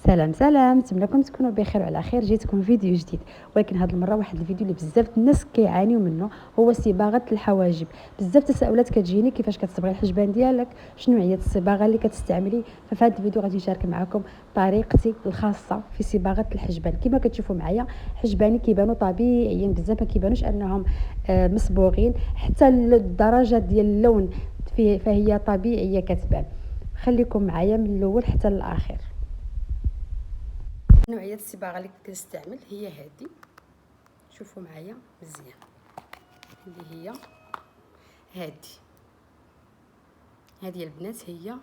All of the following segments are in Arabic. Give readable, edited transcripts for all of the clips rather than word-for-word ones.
سلام سلام، نتمنىكم تكونوا بخير وعلى خير. جيتكم فيديو جديد، ولكن هذه المره واحد الفيديو اللي بزاف الناس كيعانيو منه، هو صباغه الحواجب. بزاف تساؤلات كتجيني كيفاش كتصبغي الحجبان ديالك، شنو هي الصباغه اللي كتستعملي. ففي هذا الفيديو غادي نشارك معكم طريقتي الخاصه في صباغه الحجبان. كما كتشوفوا معايا حجباني كيبانوا طبيعيين بزاف، ما كيبانوش انهم مصبوغين، حتى الدرجه ديال اللون فهي طبيعيه كتبان. خليكم معايا من الاول حتى للاخر. نوعيه الصباغه اللي كنستعمل هي هذه، شوفوا معايا مزيان، اللي هي هذه البنات هي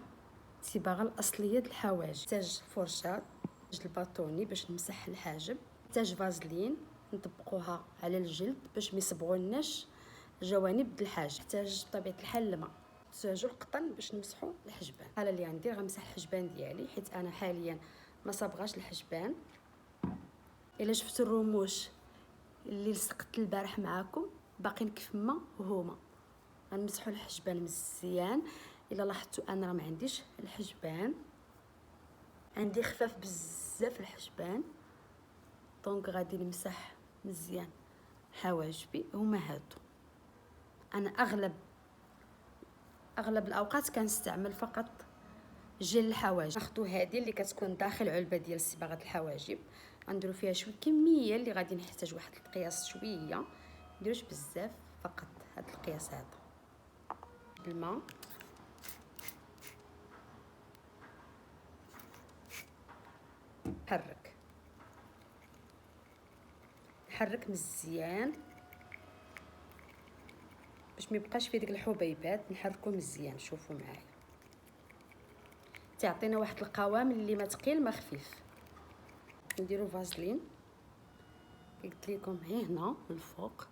الصباغه الاصليه ديال الحواجب. تحتاج فرشاه الباطوني باش نمسح الحاجب، تحتاج فازلين نطبقوها على الجلد باش ما يصبغوناش جوانب د الحاجب، تحتاج بطبيعه الحال الماء، تحتاجو القطن باش نمسحوا الحجبان. الحاله اللي غندير غنمسح الحجبان ديالي حيت انا حاليا ما صبغاش الحجبان. الا شفتوا الرموش اللي لصقت البارح معاكم باقيين كيفما هما، غنمسحوا الحجبان مزيان. الا لاحظتوا انا راه ما عنديش الحجبان، عندي خفاف بزاف الحجبان، دونك غادي نمسح مزيان حواجبي. هما هادو، انا اغلب الاوقات كنستعمل فقط جل الحواجب. ناخذ هذه اللي كتكون داخل علبه ديال صباغه الحواجب، غنديروا فيها شويه كميه اللي غادي نحتاج، واحد القياس شويه، نديروش بزاف، فقط هذا القياس هذا بالماء. نحرك مزيان باش ما يبقاش فيه ديك الحبيبات، نحركو مزيان. شوفوا معايا تعطينا واحد القوام اللي ما ثقيل ما خفيف. نديرو فازلين قلت لكم هنا من الفوق،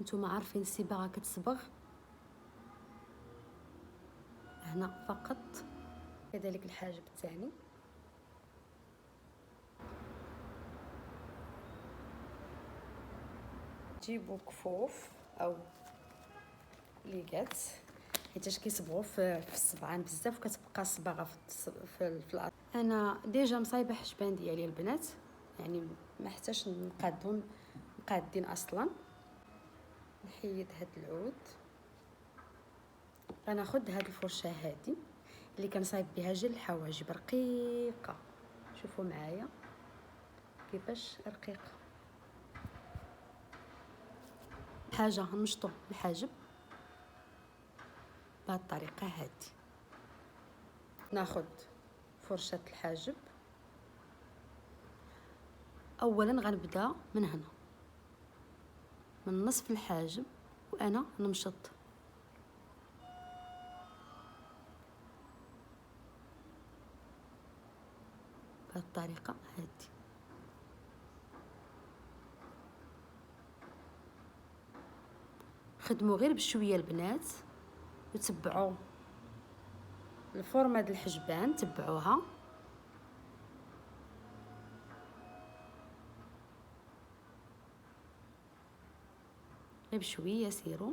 نتوما عارفين الصباغه كتصبغ هنا فقط. كذلك الحاجب الثاني، جيبوا كفوف او ليغات حيتاش كيصبغوا في الصبعان بزاف، وكتبقى الصباغه في الارض. انا ديجا مصايبه حجبان ديالي البنات، يعني ما حتاش نقادهم مقادين اصلا. نحيد هاد العود، غناخذ هاد الفرشه هادي اللي كنصايب بها جل الحواجب رقيقه. شوفوا معايا كيفاش رقيقه. حاجه نمشطو الحاجب بهذه الطريقه هادي. ناخذ فرشه الحاجب، اولا غنبدا من هنا من نصف الحاجب وانا نمشط بهذه الطريقه هادي. خدموا غير بشويه البنات وتبعوا الفورمه ديال الحجبان، تبعوها غير بشويه سيروا.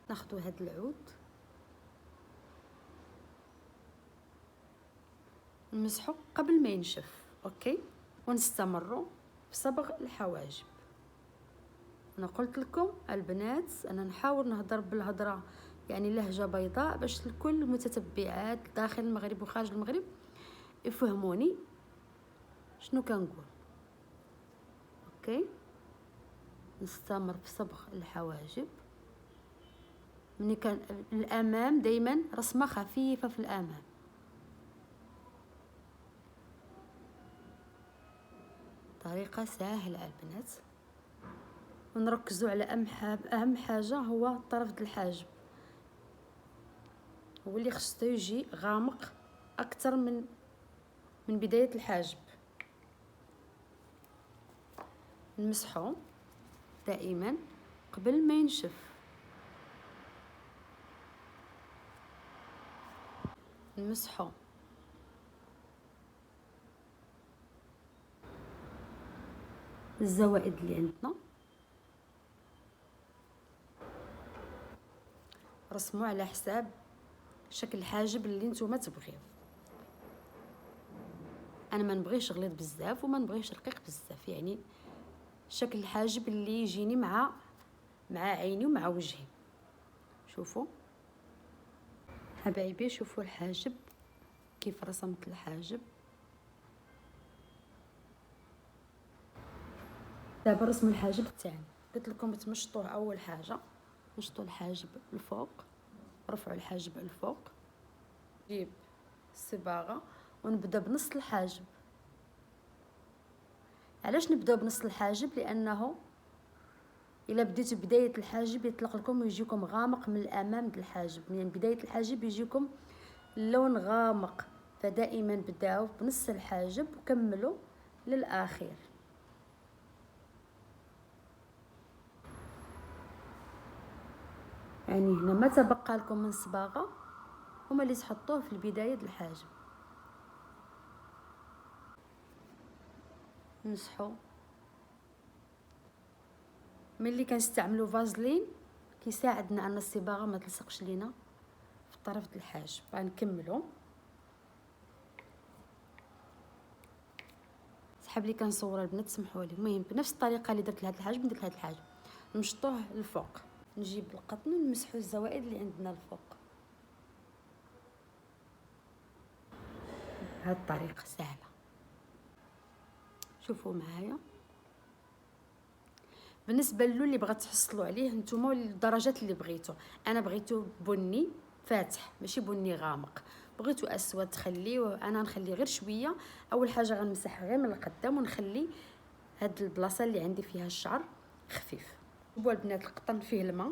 ناخذ هذا العود نمسحو قبل ما ينشف، اوكي، ونستمروا في صبغ الحواجب. انا قلت لكم البنات انا نحاول نهضر بالهضره يعني لهجه بيضاء باش الكل متتبعات داخل المغرب وخارج المغرب يفهموني شنو كنقول. اوكي، نستمر في صبغ الحواجب. ملي كان الامام دائما رسمه خفيفه في الامام. طريقه سهله البنات. ونركزوا على اهم حاجه هو الطرف د الحاجب، هو اللي خصو يجي غامق اكثر من بدايه الحاجب. نمسحو دائما قبل ما ينشف. نمسحو الزوائد اللي عندنا، رسموا على حساب شكل الحاجب اللي نتوما تبغيو. انا ما نبغيش غليظ بزاف وما نبغيش رقيق بزاف، يعني شكل الحاجب اللي يجيني مع عيني ومع وجهي. شوفوا حبايبي، شوفوا الحاجب كيف رسمت الحاجب. دابا رسم الحاجب الثاني. قلت لكم تمشطوه اول حاجه، مشطوا الحاجب الفوق، رفعوا الحاجب الفوق، جيب الصباغه ونبدا بنص الحاجب. علاش نبداو بنص الحاجب؟ لانه الا بديتوا بدايه الحاجب يطلق لكم ويجيكم غامق من الامام د الحاجب، يعني بدايه الحاجب يجيكم اللون غامق، فدائما بداو بنص الحاجب وكملوا للاخير. يعني هنا ما تبقى لكم من صباغه هما اللي تحطوه في البدايه د الحاجب. نمسحوا. ملي كنستعملوا فازلين كيساعدنا ان الصباغه ما تلصقش لينا في الطرف د الحاجب. غنكملوا. سحاب لي كنصور البنات سمحوا لي. المهم بنفس الطريقه اللي درت لهاد الحاجب ندير لهاد الحاجب، نمشطوه الفوق، نجيب القطن ونمسحوا الزوائد اللي عندنا الفوق بهاد الطريقه سهله. شوفوا معايا. بالنسبه للون اللي بغات تحصلوا عليه نتوما الدرجات اللي بغيتو، انا بغيتو بني فاتح ماشي بني غامق، بغيتو اسود تخليوه، انا نخلي غير شويه. اول حاجه غنمسح غير من القدام ونخلي هاد البلاصه اللي عندي فيها الشعر خفيف. شوفوا البنات القطن فيه الماء،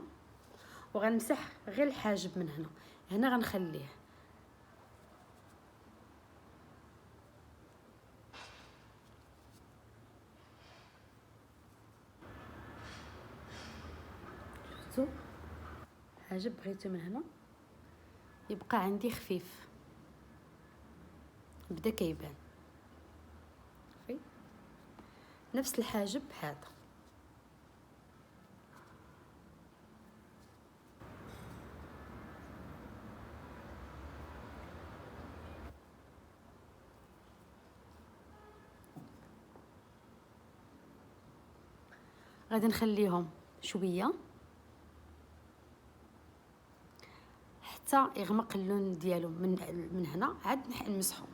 وغنمسح غير الحاجب من هنا. هنا غنخليه شفتوا حاجب بغيتو من هنا يبقى عندي خفيف، بدا كيبان. صافي نفس الحاجب هذا. غادي نخليهم شويه حتى يغمق اللون ديالو من هنا، عاد نمسحو.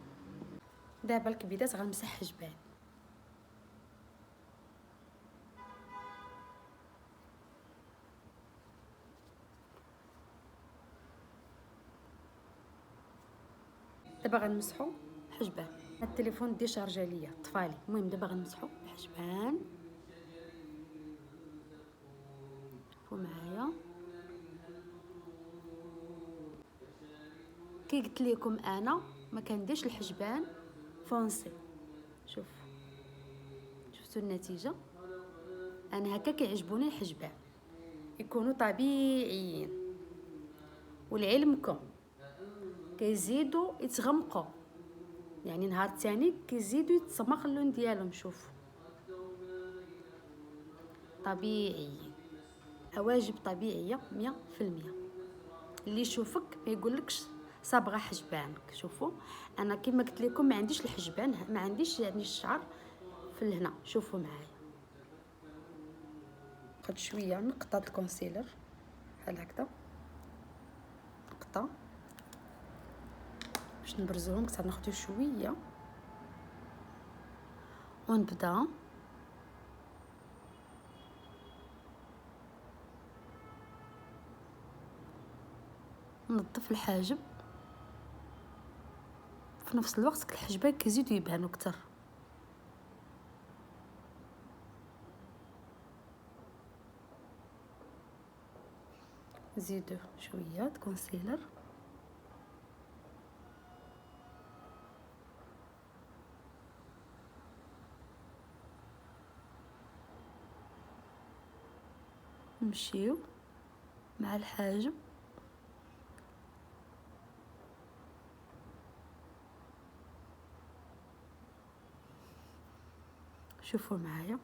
دابا الكبيدات غنمسح حجبان. دابا غنمسحو حجبان. هاد التليفون ديشارجا ليا طفالي. المهم دابا غنمسحو الحجبان. شوفوا معايا كي قلت لكم انا ما كنديرش الحجبان فونسي. شفتوا النتيجه؟ انا هكا كيعجبوني الحجبان يكونوا طبيعيين، ولعلمكم كيزيدوا يتغمقوا، يعني نهار الثاني كيزيدوا يتصمق اللون ديالهم. شوفوا طبيعيين، حواجب طبيعيه 100%. اللي يشوفك ما يقولكش صابغه حجبانك. شوفوا انا كما قلت لكم ما عنديش الحجبان، ما عنديش يعني الشعر في الهنا. شوفوا معايا خد شويه نقطه الكونسيلر بحال هكذا، نقطه باش نبرزوهم كثر. ناخذ شويه ونبدا نظف الحاجب. في نفس الوقت الحجبان كيزيدوا يبانوا اكثر. نزيدو شويه كونسيلر. نمشيو مع الحاجب شوفوا معايا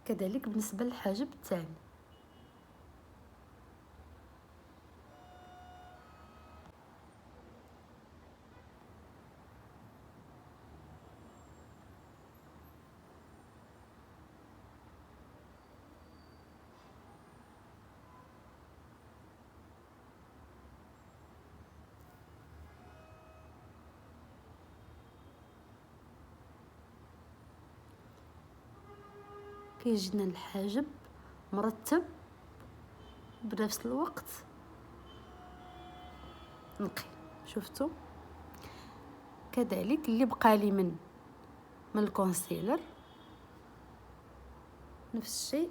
كذلك بالنسبه للحاجب الثاني. كيجينا الحاجب مرتب بنفس الوقت نقي. شفتوا كذلك اللي بقى لي من الكونسيلر نفس الشيء.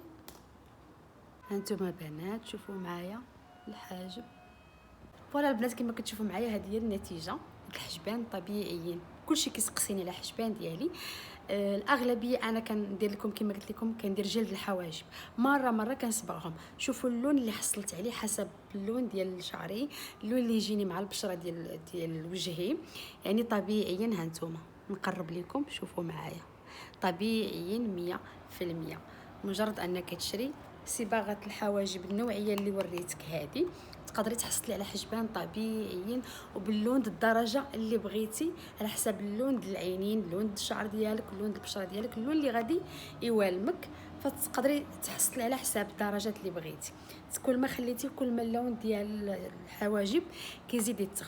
هانتوما بنات شوفوا معايا الحاجب. فوالا البنات كما كتشوفوا معايا هذه هي النتيجه. الحجبان طبيعيين، كلشي كيسقسيني على الحجبان ديالي. الاغلبيه انا كندير لكم كما قلت لكم كندير جلد الحواجب، مره كنصبغهم. شوفوا اللون اللي حصلت عليه حسب اللون ديال شعري، اللون اللي يجيني مع البشره ديال وجهي. يعني طبيعيا هانتوما نقرب لكم شوفوا معايا طبيعيين 100%. مجرد انك تشري صباغه الحواجب النوعيه اللي وريتك هذه تقدري تحصلي على حجبان طبيعيين وباللون الدرجه اللي بغيتي على حسب اللون ديال العينين، اللون ديال الشعر ديالك، اللون ديال البشره ديالك، اللون اللي غادي يوالمك. فتقدري تحصلي على حساب الدرجات اللي بغيتي. كل ما خليتي كل ما اللون ديال الحواجب كيزيد يتغير.